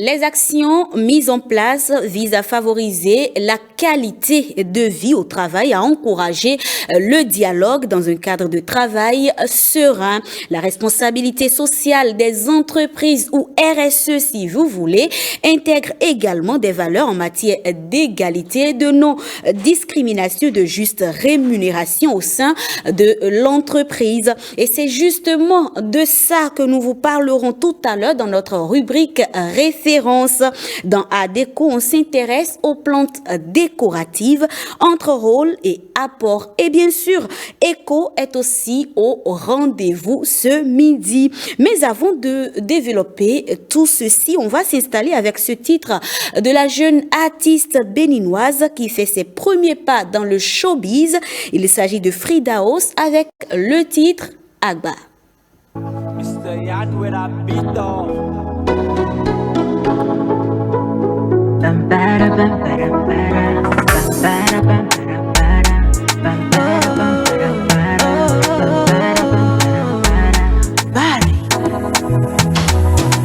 Les actions mises en place visent à favoriser la qualité de vie au travail, à encourager le dialogue dans un cadre de travail serein. La responsabilité sociale des entreprises ou RSE, si vous voulez, intègre également des valeurs en matière d'égalité, de non-discrimination, de juste rémunération au sein de l'entreprise. Et c'est justement de ça que nous vous parlerons tout à l'heure dans notre rubrique référence. Dans ADECO, on s'intéresse aux plantes décoratives, entre rôles et apports. Et bien sûr, ECO est aussi au rendez-vous ce midi. Mais avant de développer tout ceci, on va s'installer avec ce titre de la jeune artiste béninoise qui fait ses premiers pas dans le showbiz. Il s'agit de Frida Os avec le titre Agba.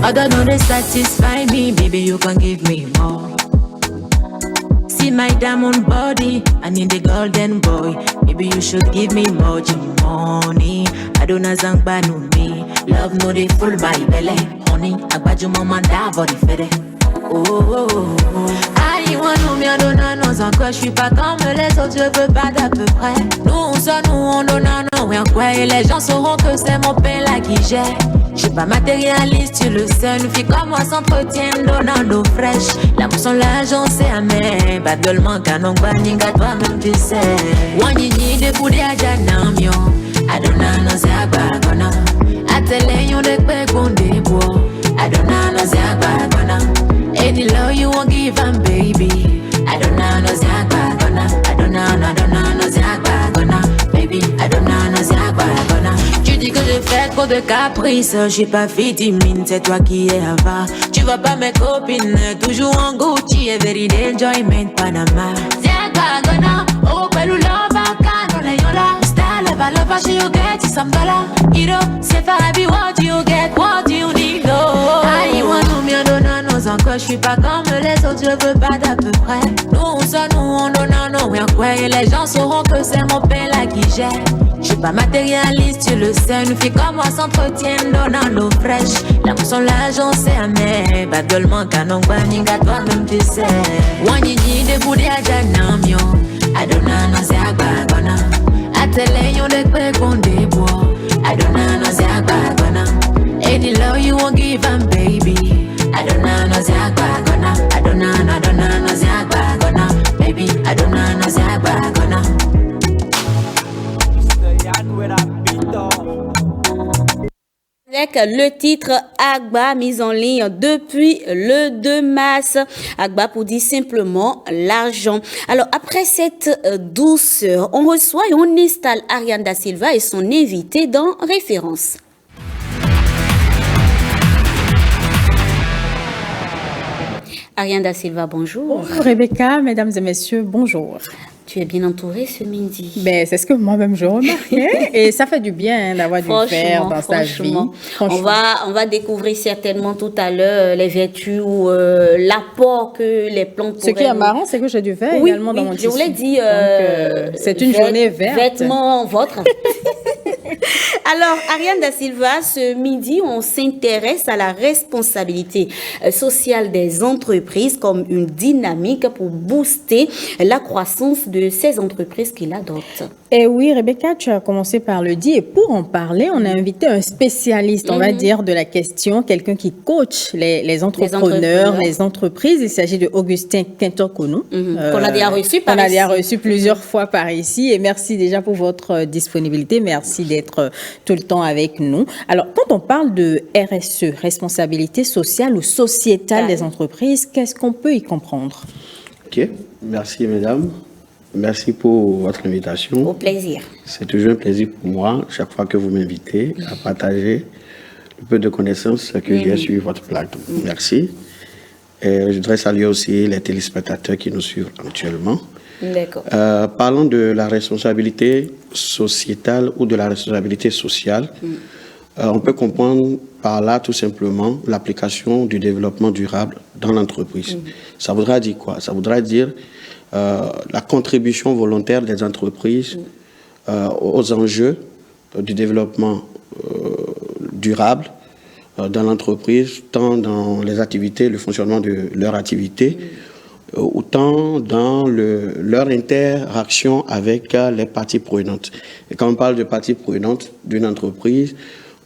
I don't know they satisfy me, baby you can give me more. See my diamond body, I need the golden boy. Maybe you should give me more money. I don't know zangba no me. Love no they full by belly. Honey, I got your mama da body fede. Oh, I want no me, I don't know encore. Je suis pas comme les autres, je veux pas d'à peu près. Nous on donne non, rien quoi. Et les gens sauront que c'est mon père là qui gère. Je suis pas matérialiste, tu le sais. Une fille comme moi s'entretiennent donnant l'eau fraîche. L'amour sans l'argent c'est amer. Battlement canon baninga toi-même tu sais. Wanyini de boudi aja namyo. Adona no se agbagona. Atele yon de kwe konde bo. Adona no se agbagona. Any love you won't give them baby. Adona no se agbagona. Adona no se agbagona. Baby, Adona no se agbagona. Tu dis que je fais trop de caprices, j'ai pas vitamine, c'est toi qui es avare. Tu vois pas mes copines, toujours en Gucci, everyday enjoyment, Panama. C'est agbagona, oh, pelu lova, canon, yola. Style, lova, she you get some dollar. You know, c'est Fabi, what do you get, what do you need, no. I want to me, encore, je suis pas comme les autres, je veux pas d'à peu près. Nous on donne non, rien quoi. Et les gens sauront que c'est mon père là qui gère. Je suis pas matérialiste, tu le sais. Une fille comme moi s'entretiennent donnant l'eau fraîche. L'amour sans l'argent c'est amer. Battlement canon baninga toi-même tu sais. Wanyini de boudi aja namyo. Adona no se agbagona. Atele yon de kwe konde bo. Adona no se agbagona. Any love you won't give them baby. Adona no se agbagona. Adona no se agbagona. Baby, Adona no se agbagona. Avec le titre Agba mis en ligne depuis le 2 mars. Agba pour dire simplement l'argent. Alors après cette douceur, on reçoit et on installe Ariane Da Silva et son invité dans Référence. Ariane Da Silva, bonjour. Bonjour Rebecca, mesdames et messieurs, bonjour. Tu es bien entourée ce midi. Ben, c'est ce que moi-même je remarquais. Et ça fait du bien d'avoir du verre dans sa vie. On va découvrir certainement tout à l'heure les vertus ou l'apport que les plantes pourraient... Ce qui est marrant, c'est que j'ai du verre également dans mon tissu. Je voulais dire... c'est une journée verte. Vêtements vôtres. Alors, Ariane Da Silva, ce midi, on s'intéresse à la responsabilité sociale des entreprises comme une dynamique pour booster la croissance de ces entreprises qui l'adoptent. Et oui, Rebecca, tu as commencé par le dire. Et pour en parler, on a invité un spécialiste, on va dire, de la question, quelqu'un qui coach les entrepreneurs, les entreprises. Il s'agit de Augustin Quintoconou. Qu'on a déjà reçu par ici. On a déjà reçu plusieurs fois par ici. Et merci déjà pour votre disponibilité. Merci d'être tout le temps avec nous. Alors, quand on parle de RSE, responsabilité sociale ou sociétale des entreprises, qu'est-ce qu'on peut y comprendre? Ok, merci mesdames. Merci pour votre invitation. Au plaisir. C'est toujours un plaisir pour moi, chaque fois que vous m'invitez, à partager le peu de connaissances que j'ai sur votre plateau. Merci. Et je voudrais saluer aussi les téléspectateurs qui nous suivent actuellement. D'accord. Parlons de la responsabilité sociétale ou de la responsabilité sociale. On peut comprendre par là tout simplement l'application du développement durable dans l'entreprise. Ça voudra dire quoi? Ça voudra dire la contribution volontaire des entreprises aux enjeux du développement durable dans l'entreprise, tant dans les activités, le fonctionnement de leur activité, autant dans leur interaction avec les parties prenantes. Et quand on parle de parties prenantes d'une entreprise,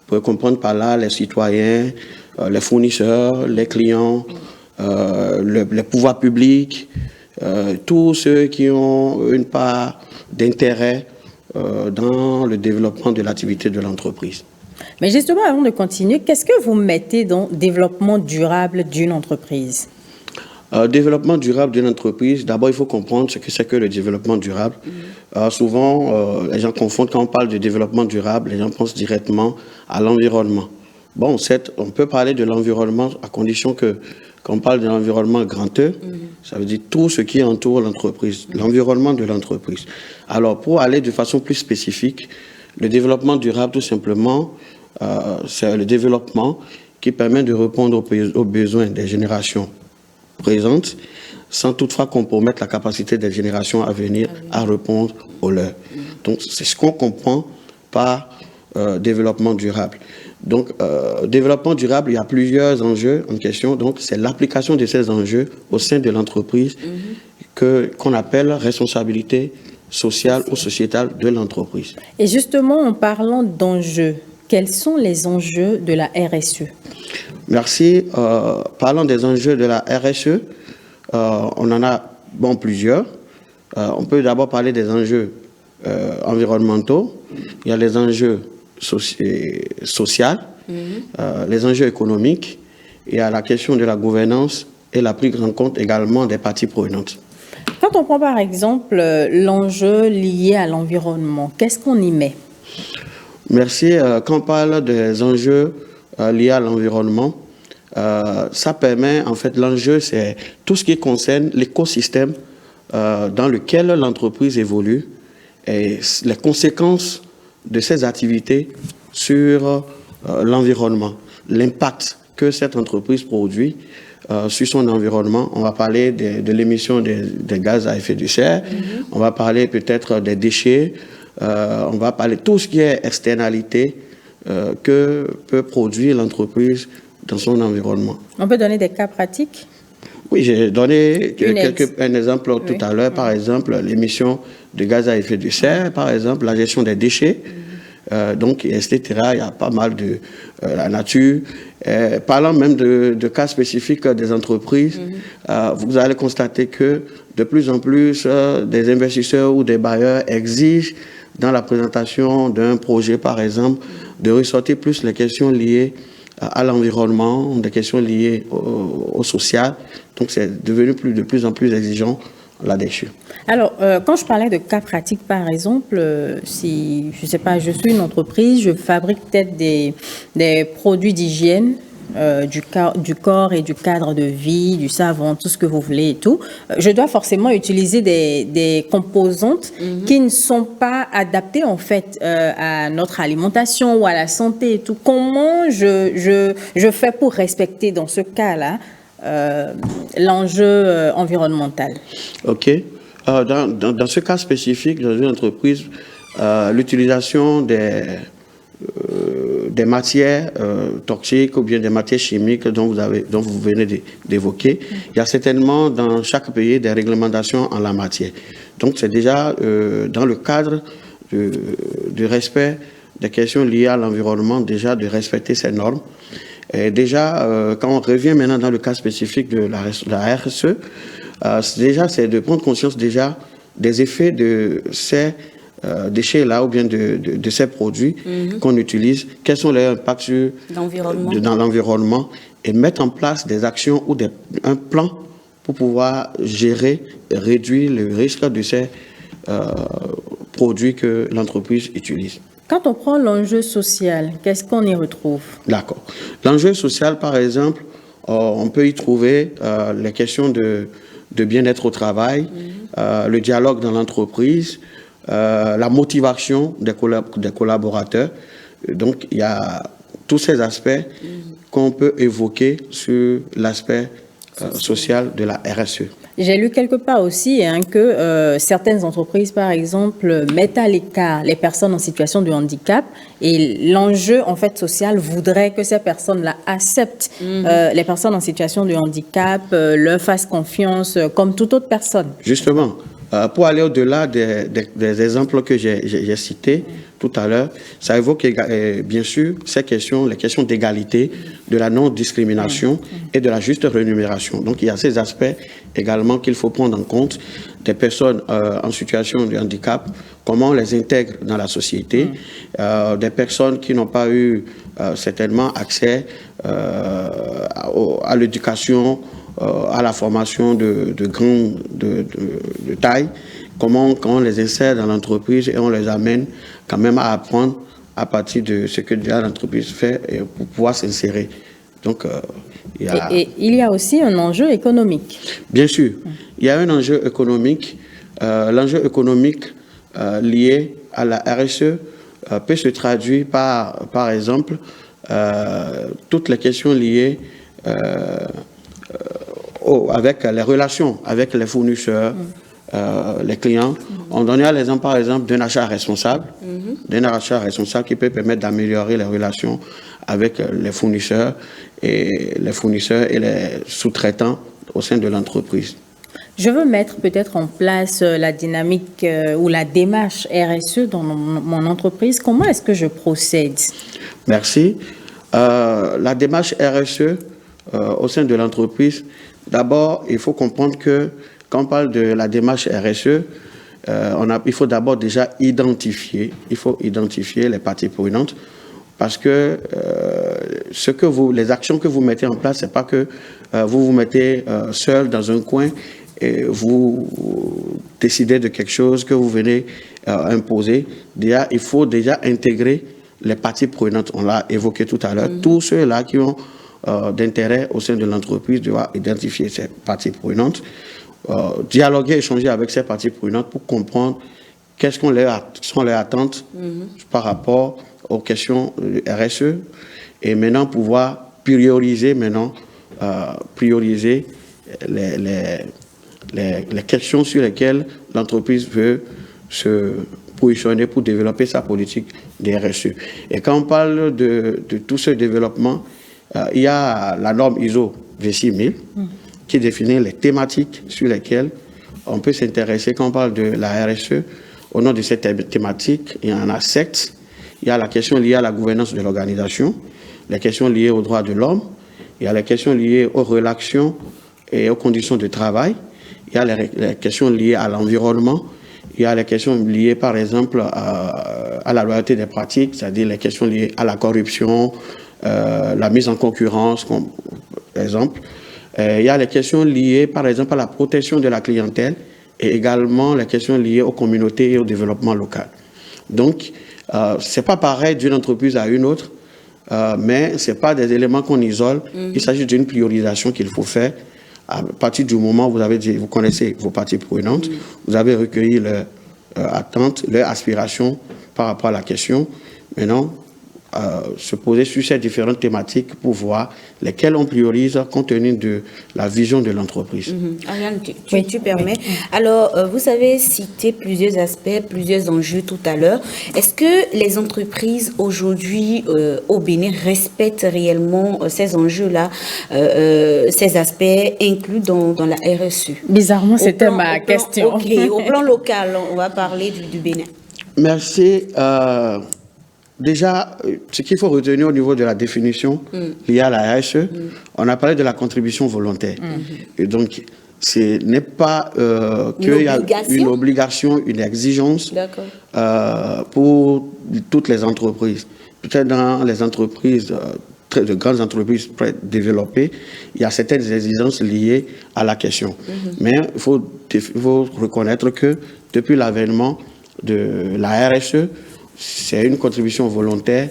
on peut comprendre par là les citoyens, les fournisseurs, les clients, les pouvoirs publics, tous ceux qui ont une part d'intérêt dans le développement de l'activité de l'entreprise. Mais justement, avant de continuer, qu'est-ce que vous mettez dans développement durable d'une entreprise? Développement durable d'une entreprise, d'abord il faut comprendre ce que c'est que le développement durable. Souvent, les gens confondent quand on parle de développement durable, les gens pensent directement à l'environnement. Bon, certes, on peut parler de l'environnement à condition que, quand on parle de l'environnement grand E, ça veut dire tout ce qui entoure l'entreprise, l'environnement de l'entreprise. Alors, pour aller de façon plus spécifique, le développement durable, tout simplement, c'est le développement qui permet de répondre aux besoins des générations présentes, sans toutefois compromettre la capacité des générations à venir à répondre aux leurs. Donc, c'est ce qu'on comprend par développement durable. Donc, développement durable, il y a plusieurs enjeux en question. Donc, c'est l'application de ces enjeux au sein de l'entreprise qu'on appelle responsabilité sociale ou sociétale de l'entreprise. Et justement, en parlant d'enjeux, quels sont les enjeux de la RSE? Merci. Parlant des enjeux de la RSE, on en a plusieurs. On peut d'abord parler des enjeux environnementaux. Il y a les enjeux sociaux, les enjeux économiques. Il y a la question de la gouvernance et la prise en compte également des parties prenantes. Quand on prend par exemple l'enjeu lié à l'environnement, qu'est-ce qu'on y met? Merci. Quand on parle des enjeux liés à l'environnement, ça permet, en fait, l'enjeu, c'est tout ce qui concerne l'écosystème dans lequel l'entreprise évolue et les conséquences de ses activités sur l'environnement, l'impact que cette entreprise produit sur son environnement. On va parler de l'émission des gaz à effet de serre, on va parler peut-être des déchets, on va parler de tout ce qui est externalité que peut produire l'entreprise dans son environnement. On peut donner des cas pratiques? Oui, j'ai donné un exemple tout à l'heure, par exemple, l'émission de gaz à effet de serre, par exemple, la gestion des déchets, donc, etc. Il y a pas mal de la nature. Parlant même de cas spécifiques des entreprises, vous allez constater que de plus en plus, des investisseurs ou des bailleurs exigent dans la présentation d'un projet, par exemple, de ressortir plus les questions liées à l'environnement, des questions liées au social. Donc, c'est devenu de plus en plus exigeant là-dessus. Alors, quand je parlais de cas pratiques, par exemple, si, je ne sais pas, je suis une entreprise, je fabrique peut-être des produits d'hygiène, du corps et du cadre de vie, du savon, tout ce que vous voulez et tout, je dois forcément utiliser des composantes qui ne sont pas adaptées en fait à notre alimentation ou à la santé et tout. Comment je fais pour respecter dans ce cas-là l'enjeu environnemental? OK. Dans ce cas spécifique, dans une entreprise, l'utilisation des matières toxiques ou bien des matières chimiques dont vous venez d'évoquer, il y a certainement dans chaque pays des réglementations en la matière. Donc, c'est déjà dans le cadre du respect des questions liées à l'environnement, déjà de respecter ces normes. Et déjà, quand on revient maintenant dans le cas spécifique de la RSE, c'est de prendre conscience déjà des effets de ces déchets-là ou bien de ces produits qu'on utilise, quels sont les impacts dans l'environnement et mettre en place des actions ou un plan pour pouvoir gérer et réduire le risque de ces produits que l'entreprise utilise. Quand on prend l'enjeu social, qu'est-ce qu'on y retrouve? D'accord. L'enjeu social, par exemple, on peut y trouver les questions de bien-être au travail, le dialogue dans l'entreprise, la motivation des collaborateurs. Donc, il y a tous ces aspects qu'on peut évoquer sur l'aspect social de la RSE. J'ai lu quelque part aussi que certaines entreprises, par exemple, mettent à l'écart les personnes en situation de handicap et l'enjeu en fait social voudrait que ces personnes-là acceptent les personnes en situation de handicap, leur fassent confiance comme toute autre personne. Justement, pour aller au-delà des exemples que j'ai cités tout à l'heure, ça évoque bien sûr les questions d'égalité, de la non-discrimination et de la juste rémunération. Donc il y a ces aspects également qu'il faut prendre en compte, des personnes en situation de handicap, comment on les intègre dans la société, des personnes qui n'ont pas eu certainement accès à l'éducation, à la formation de taille, comment on les insère dans l'entreprise et on les amène quand même à apprendre à partir de ce que déjà l'entreprise fait et pour pouvoir s'insérer. Donc, et il y a aussi un enjeu économique. Bien sûr, il y a un enjeu économique. L'enjeu économique lié à la RSE peut se traduire par exemple, toutes les questions liées avec les relations avec les fournisseurs, les clients. On donnait l'exemple, par exemple, d'un achat responsable, qui peut permettre d'améliorer les relations avec les fournisseurs et les sous-traitants au sein de l'entreprise. Je veux mettre peut-être en place la dynamique ou la démarche RSE dans mon entreprise. Comment est-ce que je procède? Merci. La démarche RSE au sein de l'entreprise, d'abord, il faut comprendre que quand on parle de la démarche RSE, il faut d'abord déjà identifier les parties prenantes parce que les actions que vous mettez en place, c'est pas que vous vous mettez seul dans un coin et vous décidez de quelque chose que vous venez imposer. Déjà, il faut déjà intégrer les parties prenantes. On l'a évoqué tout à l'heure. Tous ceux-là qui ont d'intérêt au sein de l'entreprise doivent identifier ces parties prenantes, dialoguer, échanger avec ces parties prenantes pour comprendre quelles sont leurs attentes par rapport aux questions de RSE et maintenant pouvoir prioriser les questions sur lesquelles l'entreprise veut se positionner pour développer sa politique de RSE. Et quand on parle de tout ce développement, il y a la norme ISO V6000 qui définit les thématiques sur lesquelles on peut s'intéresser quand on parle de la RSE. Au nom de cette thématique, il y en a 7. Il y a la question liée à la gouvernance de l'organisation, les questions liées aux droits de l'homme, il y a les questions liées aux relations et aux conditions de travail, il y a les questions liées à l'environnement, il y a les questions liées par exemple à la loyauté des pratiques, c'est-à-dire les questions liées à la corruption, la mise en concurrence, par exemple. Il y a les questions liées, par exemple, à la protection de la clientèle et également les questions liées aux communautés et au développement local. Donc, ce n'est pas pareil d'une entreprise à une autre, mais ce n'est pas des éléments qu'on isole. Il s'agit d'une priorisation qu'il faut faire. À partir du moment où vous connaissez vos parties prenantes, vous avez recueilli leurs attentes, leurs aspirations par rapport à la question. Maintenant, se poser sur ces différentes thématiques pour voir lesquelles on priorise compte tenu de la vision de l'entreprise. Ariane, tu permets. Alors, vous avez cité plusieurs aspects, plusieurs enjeux tout à l'heure. Est-ce que les entreprises aujourd'hui au Bénin respectent réellement ces enjeux-là, ces aspects inclus dans la RSE? Bizarrement, c'était ma question. Ok, au plan local, on va parler du Bénin. Merci. Déjà, ce qu'il faut retenir au niveau de la définition liée à la RSE, on a parlé de la contribution volontaire. Et donc, ce n'est pas qu'il y a une obligation, une exigence pour toutes les entreprises. Peut-être dans les entreprises, de grandes entreprises très développées, il y a certaines exigences liées à la question. Mais il faut reconnaître que depuis l'avènement de la RSE, c'est une contribution volontaire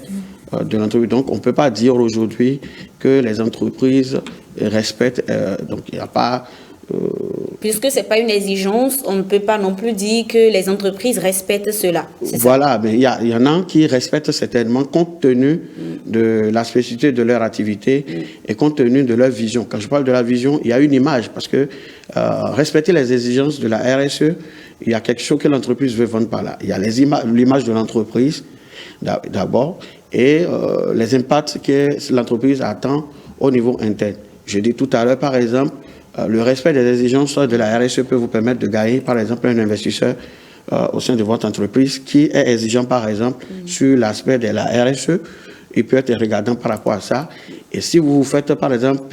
de l'entreprise. Donc, on ne peut pas dire aujourd'hui que les entreprises respectent. Donc, il n'y a pas Puisque ce n'est pas une exigence, on ne peut pas non plus dire que les entreprises respectent cela. Voilà, mais il y en a qui respectent certainement compte tenu de la spécificité de leur activité et compte tenu de leur vision. Quand je parle de la vision, il y a une image parce que respecter les exigences de la RSE, il y a quelque chose que l'entreprise veut vendre par là. Il y a l'image de l'entreprise d'abord et les impacts que l'entreprise attend au niveau interne. Je dis tout à l'heure, par exemple, le respect des exigences de la RSE peut vous permettre de gagner, par exemple, un investisseur au sein de votre entreprise qui est exigeant, par exemple, sur l'aspect de la RSE. Il peut être regardant par rapport à ça. Et si vous faites, par exemple,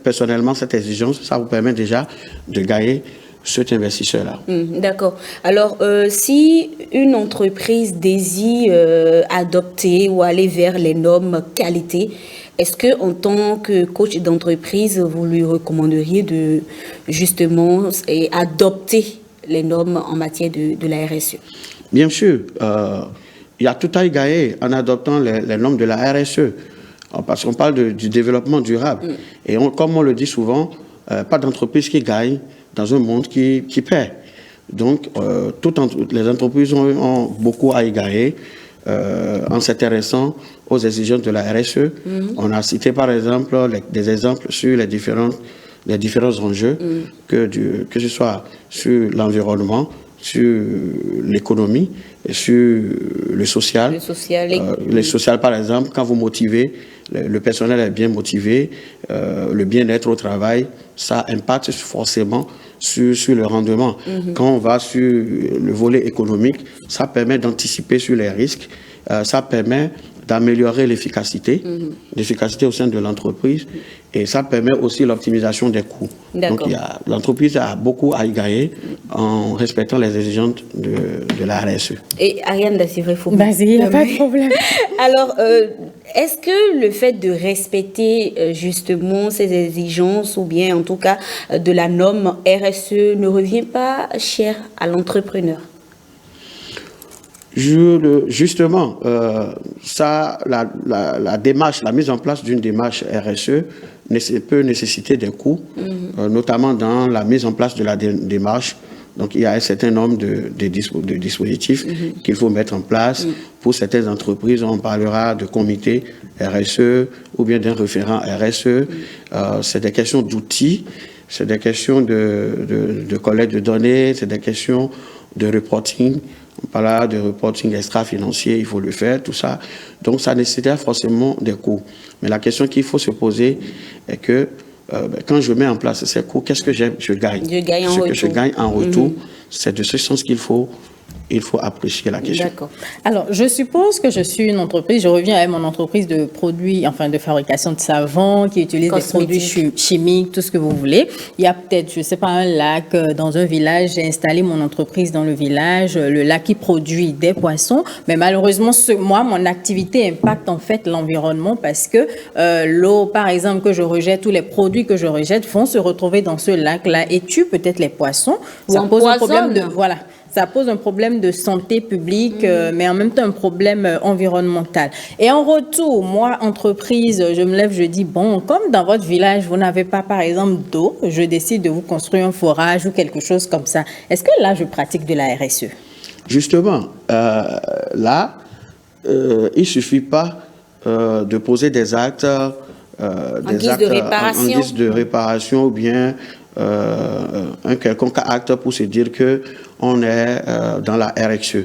personnellement cette exigence, ça vous permet déjà de gagner cet investisseur-là. D'accord. Alors, si une entreprise désire adopter ou aller vers les normes qualité, est-ce que, en tant que coach d'entreprise, vous lui recommanderiez de justement adopter les normes en matière de la RSE? Bien sûr, il y a tout à y gagner en adoptant les normes de la RSE, parce qu'on parle du développement durable. Et comme on le dit souvent, pas d'entreprise qui gagne dans un monde qui perd. Donc, les entreprises ont beaucoup à y gagner en s'intéressant aux exigences de la RSE. On a cité par exemple des exemples sur les différents enjeux, que ce soit sur l'environnement, sur l'économie, sur le social. Le social, par exemple, quand vous motivez, le personnel est bien motivé, le bien-être au travail, ça impacte forcément sur le rendement. Quand on va sur le volet économique, ça permet d'anticiper sur les risques, ça permet d'améliorer l'efficacité au sein de l'entreprise et ça permet aussi l'optimisation des coûts. Donc l'entreprise a beaucoup à y gagner en respectant les exigences de la RSE. Et Ariane Dassiré-Fou. Vas-y, il n'y a pas de problème. Alors, est-ce que le fait de respecter justement ces exigences ou bien en tout cas de la norme RSE ne revient pas cher à l'entrepreneur? Justement, la démarche, la mise en place d'une démarche RSE peut nécessiter des coûts, notamment dans la mise en place de la démarche. Donc, il y a un certain nombre de dispositifs qu'il faut mettre en place. Pour certaines entreprises, on parlera de comité RSE ou bien d'un référent RSE. C'est des questions d'outils, c'est des questions de collecte de données, c'est des questions de reporting. On parle de reporting extra-financier, il faut le faire, tout ça. Donc, ça nécessite forcément des coûts. Mais la question qu'il faut se poser est que quand je mets en place ces coûts, qu'est-ce que je gagne? Ce que je gagne en retour, c'est de ce sens qu'il faut apprécier la question. D'accord. Alors, je suppose que je suis une entreprise, je reviens avec mon entreprise de produits, enfin de fabrication de savon, qui utilise des produits chimiques, tout ce que vous voulez. Il y a peut-être, je ne sais pas, un lac dans un village, j'ai installé mon entreprise dans le village, le lac qui produit des poissons, mais malheureusement, moi, mon activité impacte en fait l'environnement parce que l'eau, par exemple, que je rejette, tous les produits que je rejette vont se retrouver dans ce lac-là et tuent peut-être les poissons. Ça pose un problème de... Voilà. Ça pose un problème de santé publique, mais en même temps un problème environnemental. Et en retour, moi, entreprise, je me lève, je dis, bon, comme dans votre village, vous n'avez pas, par exemple, d'eau, je décide de vous construire un forage ou quelque chose comme ça. Est-ce que là, je pratique de la RSE? Justement, là, il ne suffit pas de poser des actes, en guise de réparation ou bien un quelconque acte pour se dire qu'on est dans la RSE.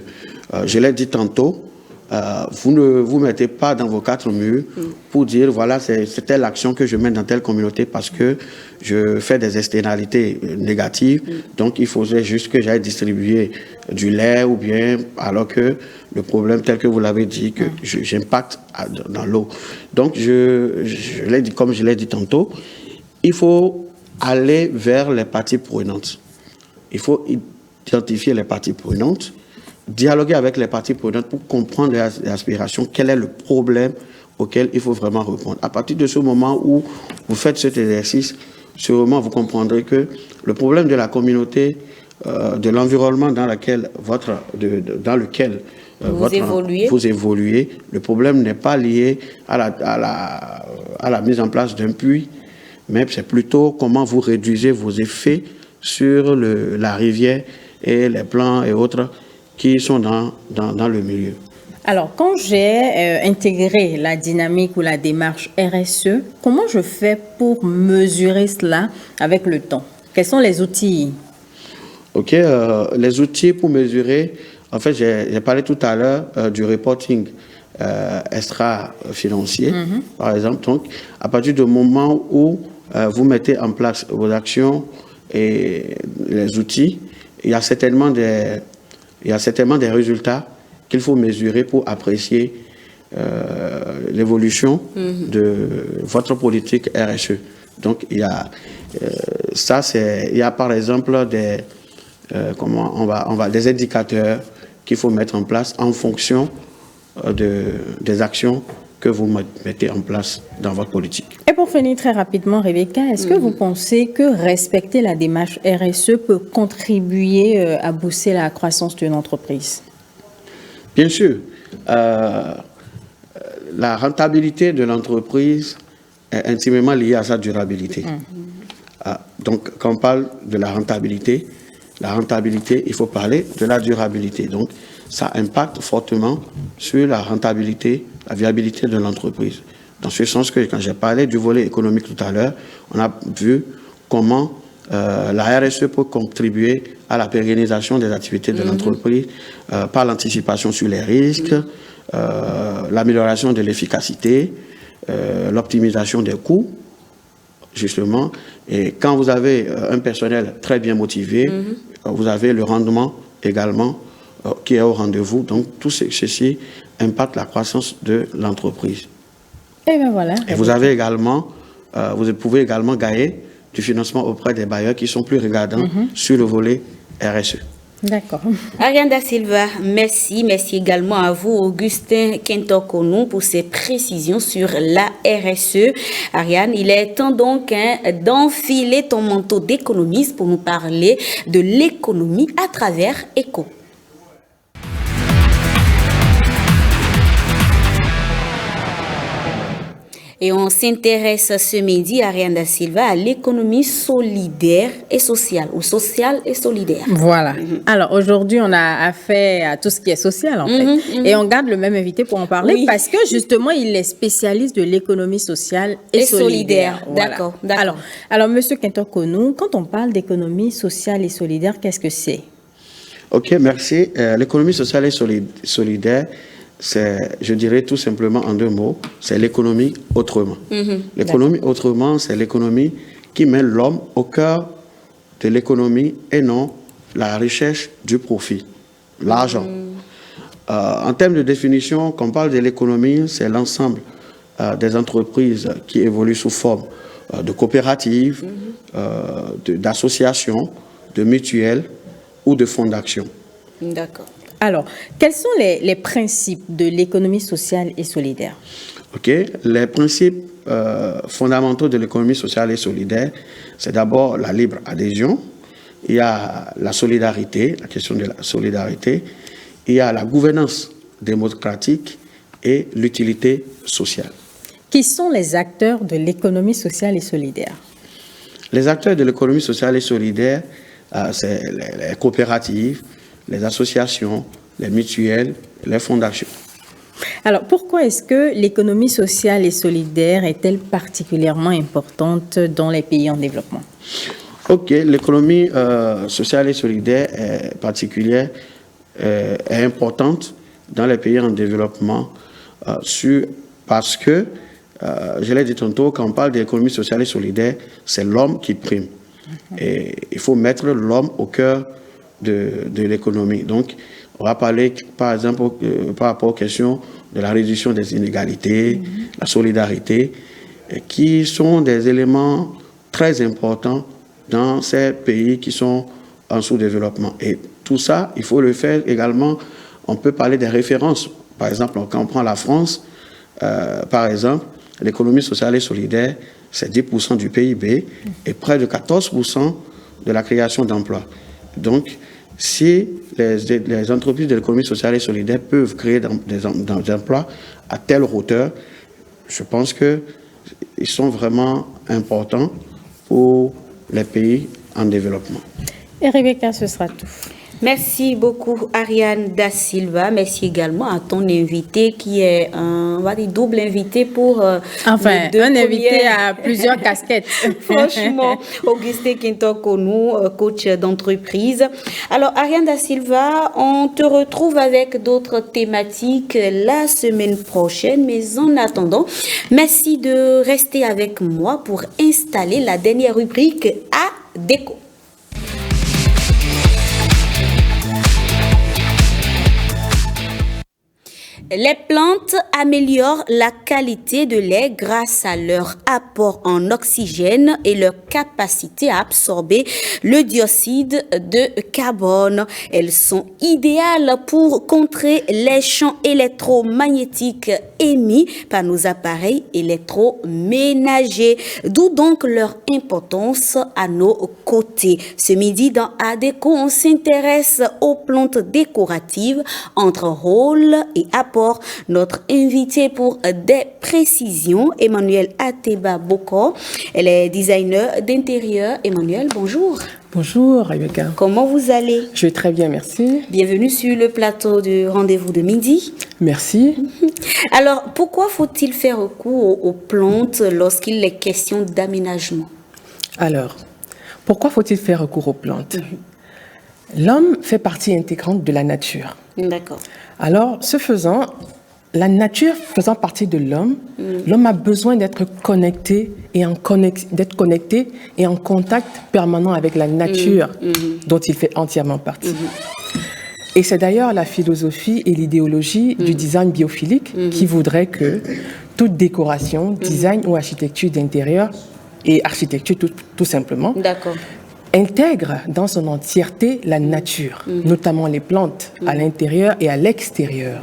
Je l'ai dit tantôt, vous ne vous mettez pas dans vos quatre murs pour dire voilà, c'est telle action que je mets dans telle communauté parce que je fais des externalités négatives. Donc il faudrait juste que j'aille distribuer du lait ou bien alors que le problème tel que vous l'avez dit, que j'impacte dans l'eau. Donc je l'ai dit, comme je l'ai dit tantôt, il faut aller vers les parties prenantes. Il faut identifier les parties prenantes, dialoguer avec les parties prenantes pour comprendre les aspirations, quel est le problème auquel il faut vraiment répondre. À partir de ce moment où vous faites cet exercice, sûrement vous comprendrez que le problème de la communauté, de l'environnement dans lequel vous évoluez, le problème n'est pas lié à la mise en place d'un puits, mais c'est plutôt comment vous réduisez vos effets sur la rivière et les plans et autres qui sont dans le milieu. Alors, quand j'ai intégré la dynamique ou la démarche RSE, comment je fais pour mesurer cela avec le temps? Quels sont les outils? Ok, les outils pour mesurer, en fait, j'ai parlé tout à l'heure du reporting extra-financier, par exemple. Donc, à partir du moment où vous mettez en place vos actions et les outils, il y a certainement des résultats qu'il faut mesurer pour apprécier l'évolution de votre politique RSE. Donc, il y a il y a par exemple des indicateurs qu'il faut mettre en place en fonction des actions que vous mettez en place dans votre politique. Et pour finir très rapidement, Rebecca, est-ce que vous pensez que respecter la démarche RSE peut contribuer à booster la croissance d'une entreprise? Bien sûr. La rentabilité de l'entreprise est intimement liée à sa durabilité. Donc, quand on parle de la rentabilité, il faut parler de la durabilité. Donc, ça impacte fortement sur la rentabilité, la viabilité de l'entreprise. Dans ce sens que, quand j'ai parlé du volet économique tout à l'heure, on a vu comment la RSE peut contribuer à la pérennisation des activités de l'entreprise par l'anticipation sur les risques, l'amélioration de l'efficacité, l'optimisation des coûts, justement. Et quand vous avez un personnel très bien motivé, vous avez le rendement également qui est au rendez-vous. Donc, tout ceci impacte la croissance de l'entreprise. Et bien voilà. Et vous avez également, vous pouvez également gagner du financement auprès des bailleurs qui sont plus regardants sur le volet RSE. D'accord. Ariane Da Silva, merci. Merci également à vous, Augustin Kentokonou, pour ces précisions sur la RSE. Ariane, il est temps donc d'enfiler ton manteau d'économiste pour nous parler de l'économie à travers ECO. Et on s'intéresse ce midi, Ariane Da Silva, à l'économie solidaire et sociale, ou sociale et solidaire. Voilà. Alors, aujourd'hui, on a affaire à tout ce qui est social, en fait. Et on garde le même invité pour en parler parce que, justement, il est spécialiste de l'économie sociale et solidaire. Voilà. D'accord. Alors, Monsieur Kentokonou, quand on parle d'économie sociale et solidaire, qu'est-ce que c'est? Ok, merci. L'économie sociale et solidaire, c'est, je dirais tout simplement en deux mots, c'est l'économie autrement. L'économie autrement, c'est l'économie qui met l'homme au cœur de l'économie et non la recherche du profit, l'argent. En termes de définition, quand on parle de l'économie, c'est l'ensemble des entreprises qui évoluent sous forme de coopératives, d'associations, de mutuelles ou de fonds d'action. D'accord. Alors, quels sont les principes de l'économie sociale et solidaire? Ok, les principes fondamentaux de l'économie sociale et solidaire, c'est d'abord la libre adhésion, il y a la solidarité, la question de la solidarité, il y a la gouvernance démocratique et l'utilité sociale. Qui sont les acteurs de l'économie sociale et solidaire? Les acteurs de l'économie sociale et solidaire, c'est les coopératives, les associations, les mutuelles, les fonds d'action. Alors, pourquoi est-ce que l'économie sociale et solidaire est-elle particulièrement importante dans les pays en développement? Ok, l'économie sociale et solidaire est particulière, est importante dans les pays en développement parce que, je l'ai dit tantôt, quand on parle d'économie sociale et solidaire, c'est l'homme qui prime. Et il faut mettre l'homme au cœur de l'économie. Donc, on va parler, par exemple, par rapport aux questions de la réduction des inégalités, la solidarité, qui sont des éléments très importants dans ces pays qui sont en sous-développement. Et tout ça, il faut le faire également. On peut parler des références. Par exemple, quand on prend la France, par exemple, l'économie sociale et solidaire, c'est 10% du PIB et près de 14% de la création d'emplois. Donc, si les entreprises de l'économie sociale et solidaire peuvent créer des emplois à telle hauteur, je pense que ils sont vraiment importants pour les pays en développement. Et Rebecca, ce sera tout. Merci beaucoup Ariane Da Silva. Merci également à ton invité qui est on va dire double invité pour enfin un invité à plusieurs casquettes. Franchement, Augustin Kintokonou, coach d'entreprise. Alors Ariane Da Silva, on te retrouve avec d'autres thématiques la semaine prochaine, mais en attendant, merci de rester avec moi pour installer la dernière rubrique à déco. Les plantes améliorent la qualité de l'air grâce à leur apport en oxygène et leur capacité à absorber le dioxyde de carbone. Elles sont idéales pour contrer les champs électromagnétiques émis par nos appareils électroménagers, d'où donc leur importance à nos côtés. Ce midi dans ADECO, on s'intéresse aux plantes décoratives entre rôle et apport. Notre invité pour des précisions, Emmanuel Ateba Boko. Elle est designer d'intérieur. Emmanuel, bonjour. Bonjour, Rebecca. Comment vous allez? Je vais très bien, merci. Bienvenue sur le plateau du rendez-vous de midi. Merci. Alors, pourquoi faut-il faire recours aux plantes lorsqu'il est question d'aménagement? Alors, pourquoi faut-il faire recours aux plantes? L'homme fait partie intégrante de la nature. D'accord. Alors, ce faisant, la nature faisant partie de l'homme, l'homme a besoin d'être connecté et en contact permanent avec la nature dont il fait entièrement partie. Et c'est d'ailleurs la philosophie et l'idéologie du design biophilique qui voudrait que toute décoration, design ou architecture d'intérieur, et architecture tout simplement, intègre dans son entièreté la nature, notamment les plantes à l'intérieur et à l'extérieur.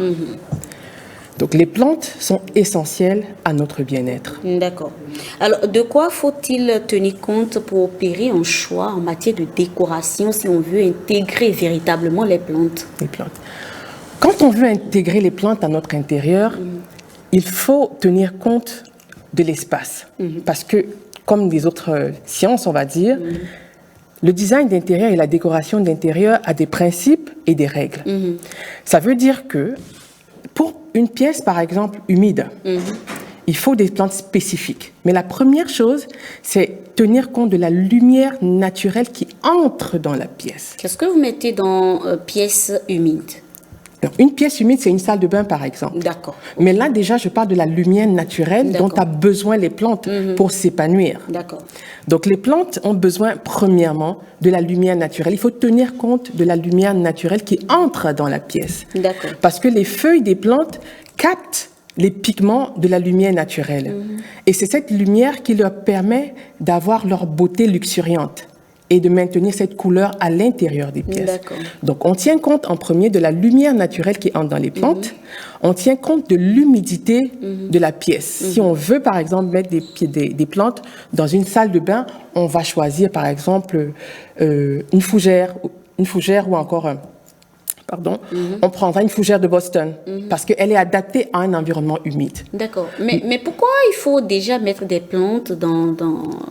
Donc les plantes sont essentielles à notre bien-être. D'accord. Alors, de quoi faut-il tenir compte pour opérer un choix en matière de décoration si on veut intégrer véritablement les plantes? Les plantes. Quand on veut intégrer les plantes à notre intérieur, il faut tenir compte de l'espace. Parce que, comme les autres sciences, on va dire, le design d'intérieur et la décoration d'intérieur a des principes et des règles. Ça veut dire que pour une pièce, par exemple, humide, il faut des plantes spécifiques. Mais la première chose, c'est tenir compte de la lumière naturelle qui entre dans la pièce. Qu'est-ce que vous mettez dans pièce humide? Une pièce humide, c'est une salle de bain, par exemple. D'accord. Mais là, déjà, je parle de la lumière naturelle dont a besoin les plantes pour s'épanouir. D'accord. Donc, les plantes ont besoin, premièrement, de la lumière naturelle. Il faut tenir compte de la lumière naturelle qui entre dans la pièce. D'accord. Parce que les feuilles des plantes captent les pigments de la lumière naturelle. Et c'est cette lumière qui leur permet d'avoir leur beauté luxuriante et de maintenir cette couleur à l'intérieur des pièces. Donc, on tient compte en premier de la lumière naturelle qui entre dans les plantes. On tient compte de l'humidité de la pièce. Si on veut, par exemple, mettre des plantes dans une salle de bain, on va choisir, par exemple, une fougère ou encore... on prendra une fougère de Boston parce qu'elle est adaptée à un environnement humide. D'accord. Mais pourquoi il faut déjà mettre des plantes dans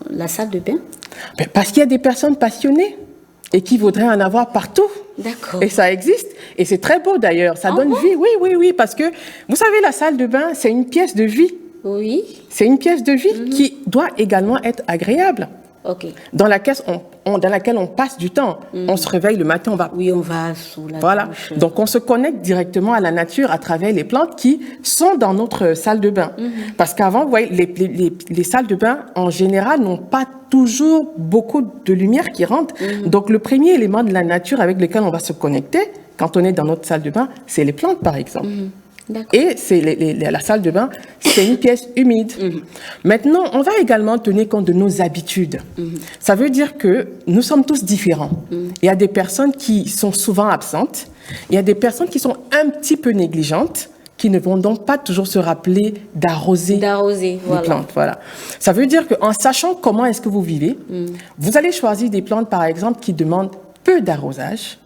la salle de bain? Parce qu'il y a des personnes passionnées et qui voudraient en avoir partout. D'accord. Et ça existe. Et c'est très beau d'ailleurs. Ça donne vie. Oui. Parce que, vous savez, la salle de bain, c'est une pièce de vie. Oui. C'est une pièce de vie qui doit également être agréable. Dans laquelle on passe du temps. On se réveille le matin, on va sous la douche. Donc on se connecte directement à la nature à travers les plantes qui sont dans notre salle de bain. Parce qu'avant, vous voyez, les salles de bain en général n'ont pas toujours beaucoup de lumière qui rentre. Donc le premier élément de la nature avec lequel on va se connecter quand on est dans notre salle de bain, c'est les plantes par exemple. Et c'est la salle de bain, c'est une pièce humide. Maintenant, on va également tenir compte de nos habitudes. Ça veut dire que nous sommes tous différents. Il y a des personnes qui sont souvent absentes. Il y a des personnes qui sont un petit peu négligentes, qui ne vont donc pas toujours se rappeler d'arroser les plantes. Voilà. Ça veut dire qu'en sachant comment est-ce que vous vivez, vous allez choisir des plantes, par exemple, qui demandent peu d'arrosage.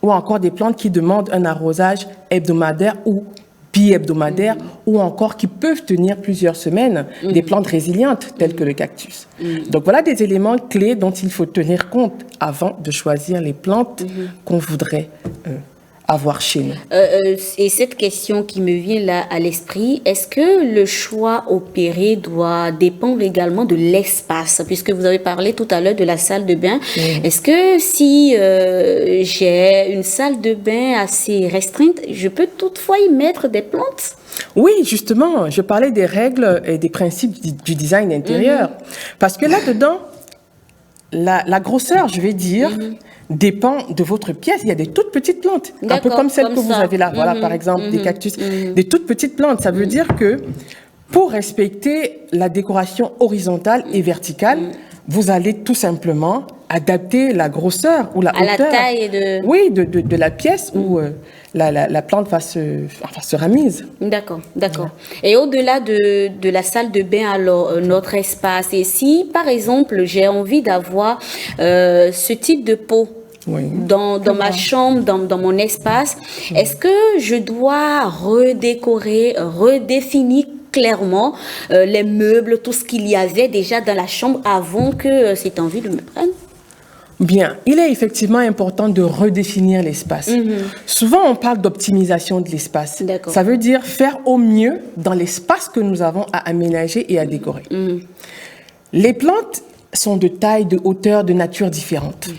Ou encore des plantes qui demandent un arrosage hebdomadaire ou bi-hebdomadaires ou encore qui peuvent tenir plusieurs semaines, des plantes résilientes telles que le cactus. Donc voilà des éléments clés dont il faut tenir compte avant de choisir les plantes qu'on voudrait avoir chez nous. Et cette question qui me vient là à l'esprit, est-ce que le choix opéré doit dépendre également de l'espace? Puisque vous avez parlé tout à l'heure de la salle de bain. Est-ce que si j'ai une salle de bain assez restreinte, je peux toutefois y mettre des plantes? Oui, justement, je parlais des règles et des principes du design intérieur. Parce que là-dedans, la grosseur, je vais dire, dépend de votre pièce. Il y a des toutes petites plantes, un peu comme celle que vous avez là. Voilà, par exemple, des cactus, des toutes petites plantes. Ça veut dire que pour respecter la décoration horizontale et verticale, vous allez tout simplement adapter la grosseur ou la hauteur. À la taille de... Oui, de la pièce où la plante sera mise. D'accord, d'accord. Et au-delà de la salle de bain, alors, notre espace, et si, par exemple, j'ai envie d'avoir ce type de pot dans ma chambre, dans mon espace, est-ce que je dois redécorer, redéfinir clairement les meubles, tout ce qu'il y avait déjà dans la chambre avant que cette envie de me prenne? Bien, il est effectivement important de redéfinir l'espace. Souvent, on parle d'optimisation de l'espace. Ça veut dire faire au mieux dans l'espace que nous avons à aménager et à décorer. Les plantes sont de taille, de hauteur, de nature différentes.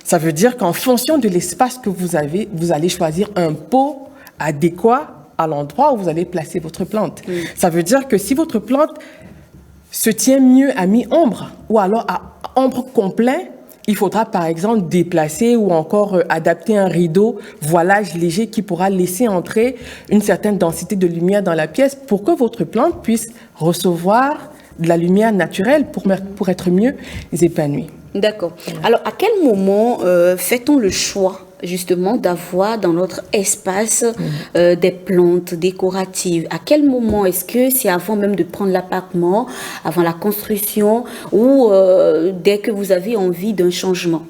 Ça veut dire qu'en fonction de l'espace que vous avez, vous allez choisir un pot adéquat à l'endroit où vous allez placer votre plante. Ça veut dire que si votre plante se tient mieux à mi-ombre ou alors à ombre complet, il faudra par exemple déplacer ou encore adapter un rideau voilage léger qui pourra laisser entrer une certaine densité de lumière dans la pièce pour que votre plante puisse recevoir de la lumière naturelle pour être mieux épanouie. D'accord. Alors, à quel moment fait-on le choix justement d'avoir dans notre espace des plantes décoratives? À quel moment? Est-ce que c'est avant même de prendre l'appartement, avant la construction ou dès que vous avez envie d'un changement?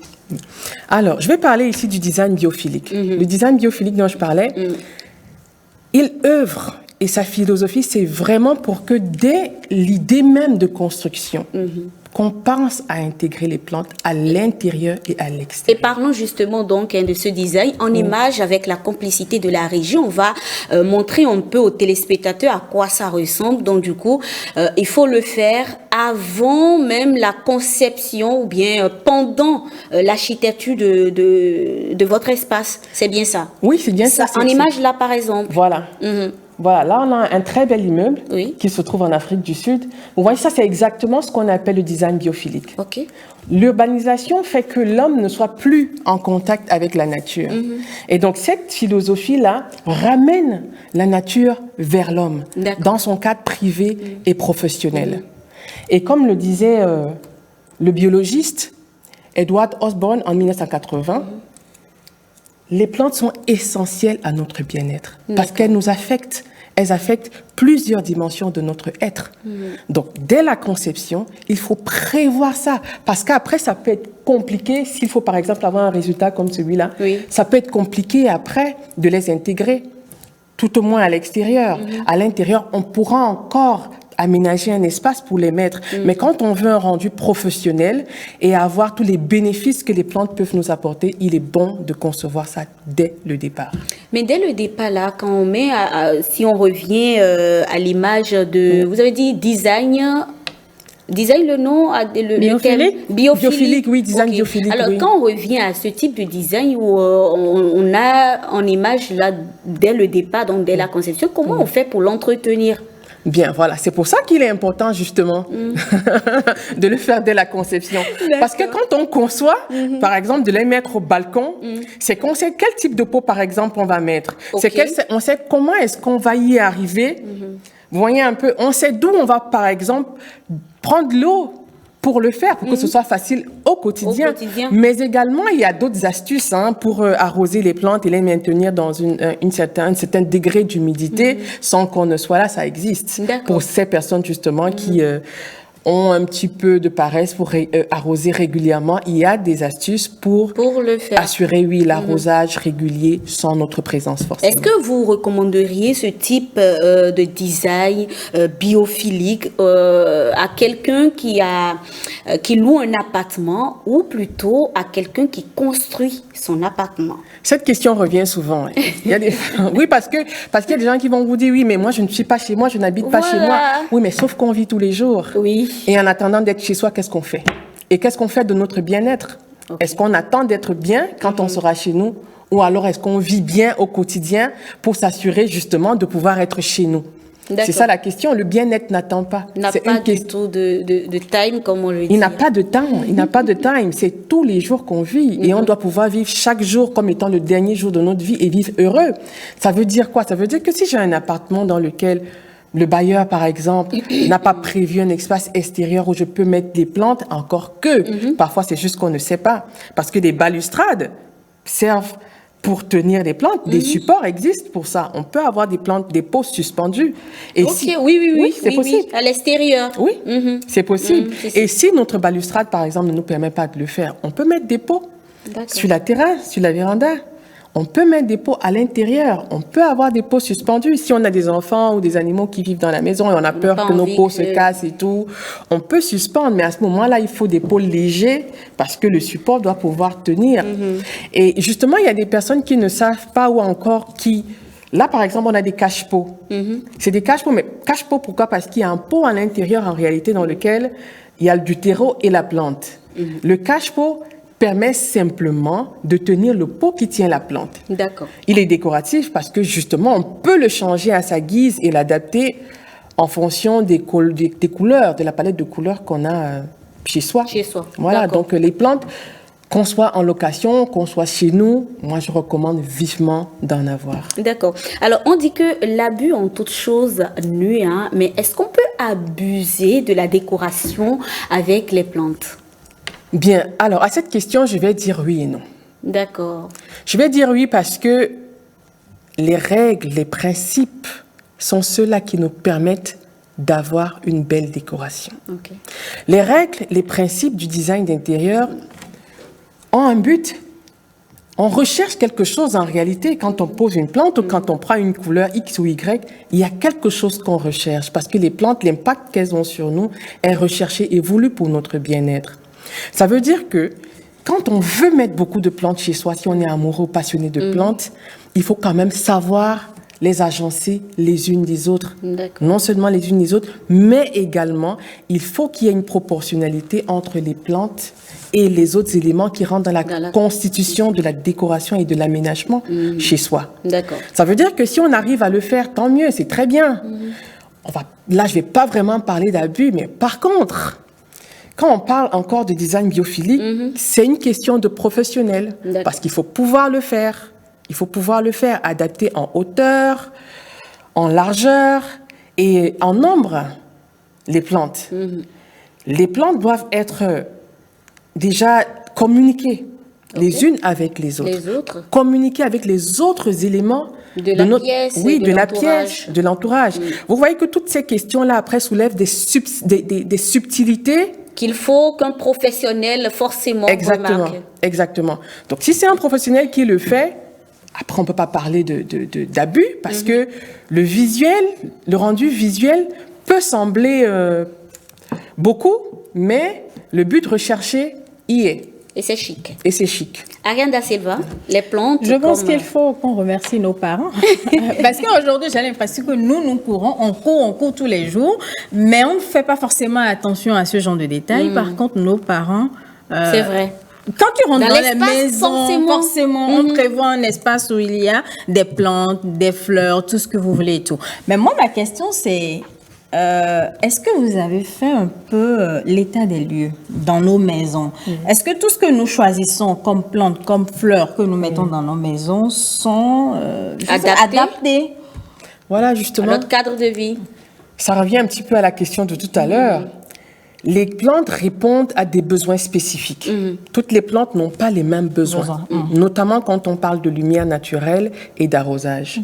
Alors, je vais parler ici du design biophilique. Le design biophilique dont je parlais, il œuvre et sa philosophie, c'est vraiment pour que dès l'idée même de construction, qu'on pense à intégrer les plantes à l'intérieur et à l'extérieur. Et parlons justement donc de ce design en image avec la complicité de la régie. On va montrer un peu aux téléspectateurs à quoi ça ressemble. Donc du coup, il faut le faire avant même la conception ou bien pendant l'architecture de votre espace. C'est bien ça? Oui, c'est bien ça. En image là par exemple. Voilà. Voilà, là on a un très bel immeuble qui se trouve en Afrique du Sud. Vous voyez, ça c'est exactement ce qu'on appelle le design biophilique. L'urbanisation fait que l'homme ne soit plus en contact avec la nature. Et donc cette philosophie-là ramène la nature vers l'homme, dans son cadre privé et professionnel. Et comme le disait le biologiste Edward Osborne en 1980, les plantes sont essentielles à notre bien-être parce qu'elles nous affectent. Elles affectent plusieurs dimensions de notre être. Donc, dès la conception, il faut prévoir ça. Parce qu'après, ça peut être compliqué. S'il faut, par exemple, avoir un résultat comme celui-là, ça peut être compliqué après de les intégrer, tout au moins à l'extérieur. À l'intérieur, on pourra encore aménager un espace pour les mettre. Mais quand on veut un rendu professionnel et avoir tous les bénéfices que les plantes peuvent nous apporter, il est bon de concevoir ça dès le départ. Mais dès le départ, là, quand on met, si on revient à l'image de, vous avez dit design, le nom, biophilique? Biophilique, oui, design biophilique. Alors, quand on revient à ce type de design où on a en image, là, dès le départ, donc dès la conception, comment on fait pour l'entretenir? Bien, voilà, c'est pour ça qu'il est important justement de le faire dès la conception. Parce que quand on conçoit, par exemple, de les mettre au balcon, c'est qu'on sait quel type de pot, par exemple, on va mettre. On sait comment est-ce qu'on va y arriver. Vous voyez un peu, on sait d'où on va, par exemple, prendre l'eau pour le faire, pour que ce soit facile au quotidien. Mais également, il y a d'autres astuces pour arroser les plantes et les maintenir dans un certain degré d'humidité sans qu'on ne soit là, ça existe. Pour ces personnes justement ont un petit peu de paresse pour arroser régulièrement, il y a des astuces pour le faire. Assurer, oui, l'arrosage régulier sans notre présence forcément. Est-ce que vous recommanderiez ce type de design biophilique à quelqu'un qui loue un appartement ou plutôt à quelqu'un qui construit son appartement? Cette question revient souvent. Il y a des... Oui, parce qu'il y a des gens qui vont vous dire, oui, mais moi, je ne suis pas chez moi, je n'habite pas chez moi. Oui, mais sauf qu'on vit tous les jours. Oui. Et en attendant d'être chez soi, qu'est-ce qu'on fait? Et qu'est-ce qu'on fait de notre bien-être? Okay. Est-ce qu'on attend d'être bien quand on sera chez nous? Ou alors est-ce qu'on vit bien au quotidien pour s'assurer justement de pouvoir être chez nous? C'est ça la question. Le bien-être n'attend pas. N'a pas du tout de time, comme on le dit. Il n'a pas de temps. Il n'a pas de time. C'est tous les jours qu'on vit. Et on doit pouvoir vivre chaque jour comme étant le dernier jour de notre vie et vivre heureux. Ça veut dire quoi? Ça veut dire que si j'ai un appartement dans lequel le bailleur, par exemple, n'a pas prévu un espace extérieur où je peux mettre des plantes, encore que parfois c'est juste qu'on ne sait pas. Parce que les balustrades servent pour tenir les plantes, des supports existent pour ça. On peut avoir des plantes, des pots suspendus. Et oui, c'est possible. À l'extérieur. Oui, c'est possible. Et si notre balustrade, par exemple, ne nous permet pas de le faire, on peut mettre des pots sur la terrasse, sur la véranda. On peut mettre des pots à l'intérieur. On peut avoir des pots suspendus. Si on a des enfants ou des animaux qui vivent dans la maison et on a peur que nos pots se cassent et tout, on peut suspendre. Mais à ce moment-là, il faut des pots légers parce que le support doit pouvoir tenir. Et justement, il y a des personnes qui ne savent pas ou encore qui... Là, par exemple, on a des cache-pots. C'est des cache-pots, mais cache-pots, pourquoi? Parce qu'il y a un pot à l'intérieur, en réalité, dans lequel il y a du terreau et la plante. Le cache-pot permet simplement de tenir le pot qui tient la plante. D'accord. Il est décoratif parce que justement, on peut le changer à sa guise et l'adapter en fonction des couleurs, de la palette de couleurs qu'on a chez soi. Chez soi. Voilà, donc les plantes, qu'on soit en location, qu'on soit chez nous, moi je recommande vivement d'en avoir. D'accord. Alors on dit que l'abus en toute chose nuit, hein, mais est-ce qu'on peut abuser de la décoration avec les plantes? Bien, alors à cette question, je vais dire oui et non. D'accord. Je vais dire oui parce que les règles, les principes sont ceux-là qui nous permettent d'avoir une belle décoration. Okay. Les règles, les principes du design d'intérieur ont un but. On recherche quelque chose en réalité quand on pose une plante ou quand on prend une couleur X ou Y, il y a quelque chose qu'on recherche parce que les plantes, l'impact qu'elles ont sur nous est recherché et voulu pour notre bien-être. Ça veut dire que quand on veut mettre beaucoup de plantes chez soi, si on est amoureux ou passionné de plantes, il faut quand même savoir les agencer les unes des autres. Non seulement les unes des autres, mais également, il faut qu'il y ait une proportionnalité entre les plantes et les autres éléments qui rentrent dans la constitution de la décoration et de l'aménagement chez soi. D'accord. Ça veut dire que si on arrive à le faire, tant mieux, c'est très bien. Là, je ne vais pas vraiment parler d'abus, mais par contre, quand on parle encore de design biophilique, c'est une question de professionnel. Parce qu'il faut pouvoir le faire. Il faut pouvoir le faire, adapter en hauteur, en largeur et en nombre, les plantes. Les plantes doivent être déjà communiquées les unes avec les autres. Communiquer avec les autres éléments de la pièce, de la pièce, de l'entourage. Vous voyez que toutes ces questions-là, après, soulèvent des subtilités qu'il faut qu'un professionnel forcément remarque. Exactement. Donc, si c'est un professionnel qui le fait, après, on ne peut pas parler d'abus parce que le rendu visuel peut sembler beaucoup, mais le but recherché y est. Et c'est chic. Et c'est chic. Ariane Da Silva, les plantes. Je pense qu'il faut qu'on remercie nos parents. Parce qu'aujourd'hui, j'ai l'impression que nous courons, on court tous les jours, mais on ne fait pas forcément attention à ce genre de détails. Par contre, nos parents... c'est vrai. Quand tu rentres dans la maison, forcément on prévoit un espace où il y a des plantes, des fleurs, tout ce que vous voulez et tout. Mais moi, ma question, c'est... est-ce que vous avez fait un peu l'état des lieux dans nos maisons? Est-ce que tout ce que nous choisissons comme plantes, comme fleurs que nous mettons dans nos maisons sont adaptés? Voilà, justement. À notre cadre de vie. Ça revient un petit peu à la question de tout à l'heure. Les plantes répondent à des besoins spécifiques. Toutes les plantes n'ont pas les mêmes besoins, notamment quand on parle de lumière naturelle et d'arrosage.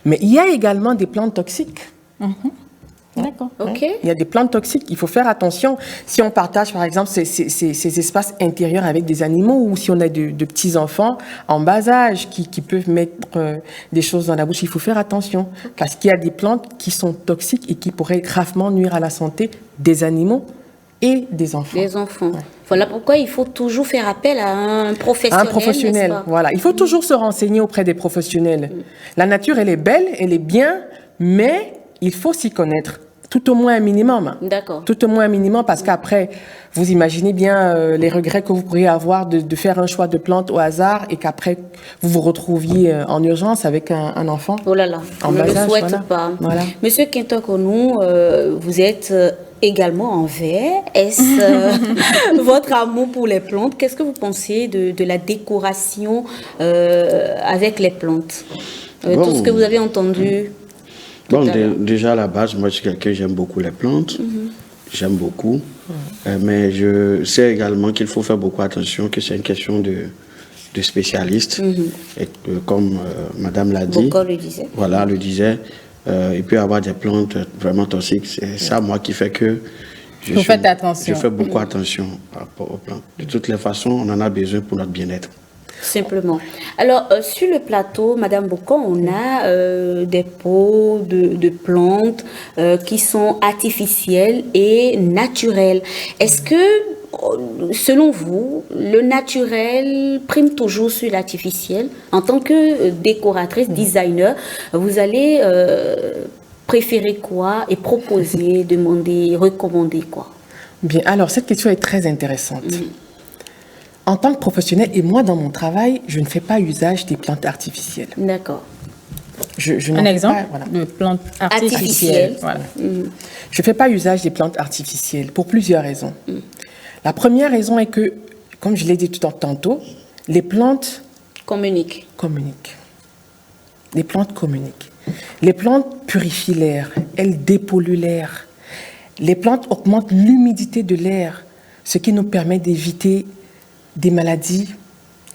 Mais il y a également des plantes toxiques. D'accord. Ok. Il y a des plantes toxiques, il faut faire attention. Si on partage, par exemple, ces espaces intérieurs avec des animaux ou si on a de petits-enfants en bas âge qui peuvent mettre des choses dans la bouche, il faut faire attention. Parce qu'il y a des plantes qui sont toxiques et qui pourraient gravement nuire à la santé des animaux et des enfants. Les enfants. Voilà pourquoi il faut toujours faire appel à un professionnel. Un professionnel, n'est-ce pas? voilà. Il faut toujours se renseigner auprès des professionnels. La nature, elle est belle, elle est bien, mais il faut s'y connaître. Tout au moins un minimum. D'accord. Tout au moins un minimum, parce qu'après, vous imaginez bien les regrets que vous pourriez avoir de faire un choix de plante au hasard et qu'après, vous vous retrouviez en urgence avec un enfant. Oh là là, En on ne bas le âge, souhaite voilà. pas. Voilà. Monsieur Kintokonou, vous êtes également en verre. Est-ce votre amour pour les plantes? Qu'est-ce que vous pensez de la décoration avec les plantes? Bon. Tout ce que vous avez entendu. Bon, tout à l'heure. déjà à la base, moi je suis quelqu'un, j'aime beaucoup les plantes. J'aime beaucoup. Mais je sais également qu'il faut faire beaucoup attention, que c'est une question de spécialiste. Et que, comme Madame l'a dit, Boko le disait. voilà, le disait, il peut y avoir des plantes vraiment toxiques. C'est ça, moi, qui fait que Vous faites attention. je fais beaucoup attention par rapport aux plantes. De toutes les façons, on en a besoin pour notre bien-être. Simplement. Alors, sur le plateau, Madame Bocon, on a des pots de plantes qui sont artificielles et naturelles. Est-ce que, selon vous, le naturel prime toujours sur l'artificiel? En tant que décoratrice, designer, vous allez préférer quoi et proposer, demander, recommander quoi? Bien, alors cette question est très intéressante. En tant que professionnel, et moi dans mon travail, je ne fais pas usage des plantes artificielles. D'accord. Je n'en Un fais exemple pas, voilà. de plante Artificielle. artificielle. Voilà. Je ne fais pas usage des plantes artificielles pour plusieurs raisons. La première raison est que, comme je l'ai dit tantôt, les plantes Communique. communiquent. Les plantes communiquent. Les plantes purifient l'air, elles dépolluent l'air. Les plantes augmentent l'humidité de l'air, ce qui nous permet d'éviter des maladies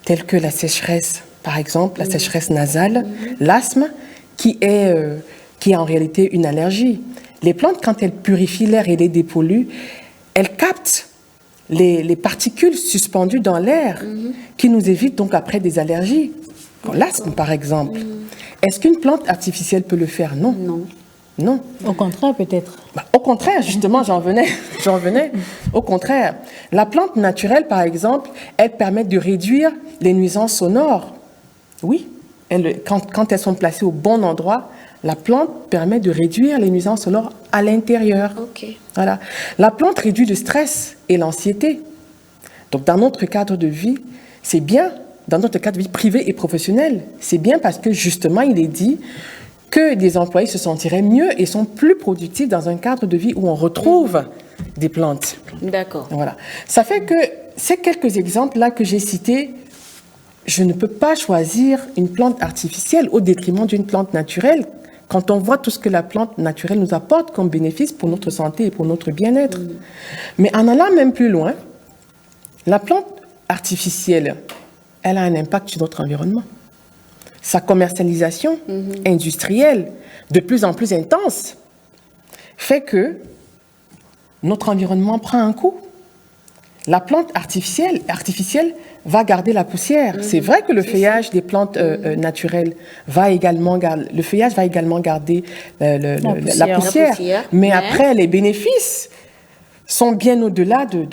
telles que la sécheresse, par exemple, la sécheresse nasale, l'asthme, qui est en réalité une allergie. Les plantes, quand elles purifient l'air et les dépolluent, elles captent les particules suspendues dans l'air qui nous évitent donc après des allergies. L'asthme, par exemple. Est-ce qu'une plante artificielle peut le faire? Non. Non. Non. Au contraire, peut-être. Au contraire, justement, j'en venais. Au contraire, la plante naturelle, par exemple, elle permet de réduire les nuisances sonores. Oui, quand elles sont placées au bon endroit, la plante permet de réduire les nuisances sonores à l'intérieur. Ok. Voilà. La plante réduit le stress et l'anxiété. Donc, dans notre cadre de vie, c'est bien, dans notre cadre de vie privé et professionnel, c'est bien parce que, justement, il est dit que les employés se sentiraient mieux et sont plus productifs dans un cadre de vie où on retrouve des plantes. D'accord. Voilà. Ça fait que ces quelques exemples-là que j'ai cités, je ne peux pas choisir une plante artificielle au détriment d'une plante naturelle quand on voit tout ce que la plante naturelle nous apporte comme bénéfice pour notre santé et pour notre bien-être. Mais en allant même plus loin, la plante artificielle, elle a un impact sur notre environnement. Sa commercialisation industrielle, de plus en plus intense, fait que notre environnement prend un coup. La plante artificielle va garder la poussière. C'est vrai que le feuillage des plantes naturelles va également garder la poussière, mais après, les bénéfices sont bien au-delà de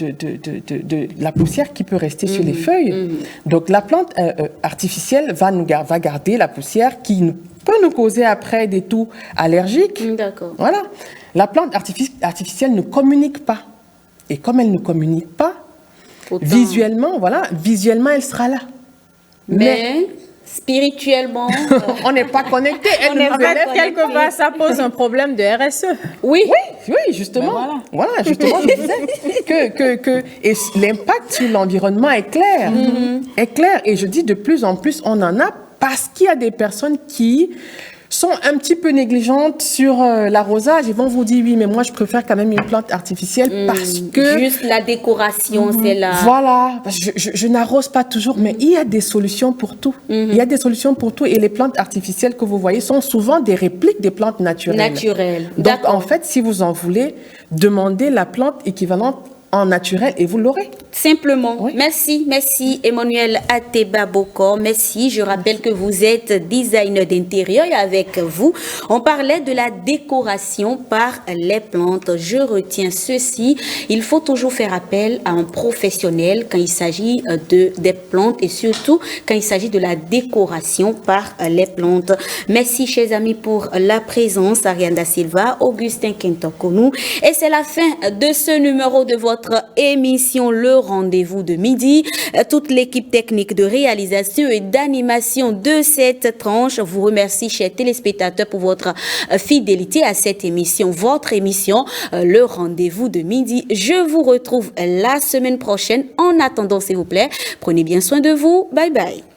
la poussière qui peut rester sur les feuilles. Donc, la plante artificielle va garder la poussière qui peut nous causer après des toux allergiques. D'accord. Voilà. La plante artificielle ne communique pas. Et comme elle ne communique pas, Autant. visuellement, elle sera là. Mais spirituellement, On n'est pas connecté. Elle On est nous En pas relève fait, quelque part, ça pose un problème de RSE. oui. Oui, justement. Ben Voilà, justement, je disais et l'impact sur l'environnement est clair. Est clair. Et je dis de plus en plus, on en a parce qu'il y a des personnes qui sont un petit peu négligentes sur l'arrosage. Ils vont vous dire, oui, mais moi, je préfère quand même une plante artificielle parce que... Juste la décoration, c'est là. Voilà, je n'arrose pas toujours, mais il y a des solutions pour tout. Il y a des solutions pour tout et les plantes artificielles que vous voyez sont souvent des répliques des plantes naturelles. Donc, en fait, si vous en voulez, demandez la plante équivalente en naturel et vous l'aurez. Simplement. Oui. Merci Emmanuel Ateba Bokor. Merci. Je rappelle que vous êtes designer d'intérieur et avec vous, on parlait de la décoration par les plantes. Je retiens ceci. Il faut toujours faire appel à un professionnel quand il s'agit des plantes et surtout quand il s'agit de la décoration par les plantes. Merci, chers amis, pour la présence. Ariane Da Silva, Augustin Kintokonou. Et c'est la fin de ce numéro de votre émission Le Rendez-vous de midi. Toute l'équipe technique de réalisation et d'animation de cette tranche vous remercie, chers téléspectateurs, pour votre fidélité à cette émission, votre émission Le Rendez-vous de midi. Je vous retrouve la semaine prochaine. En attendant, s'il vous plaît, prenez bien soin de vous. Bye bye.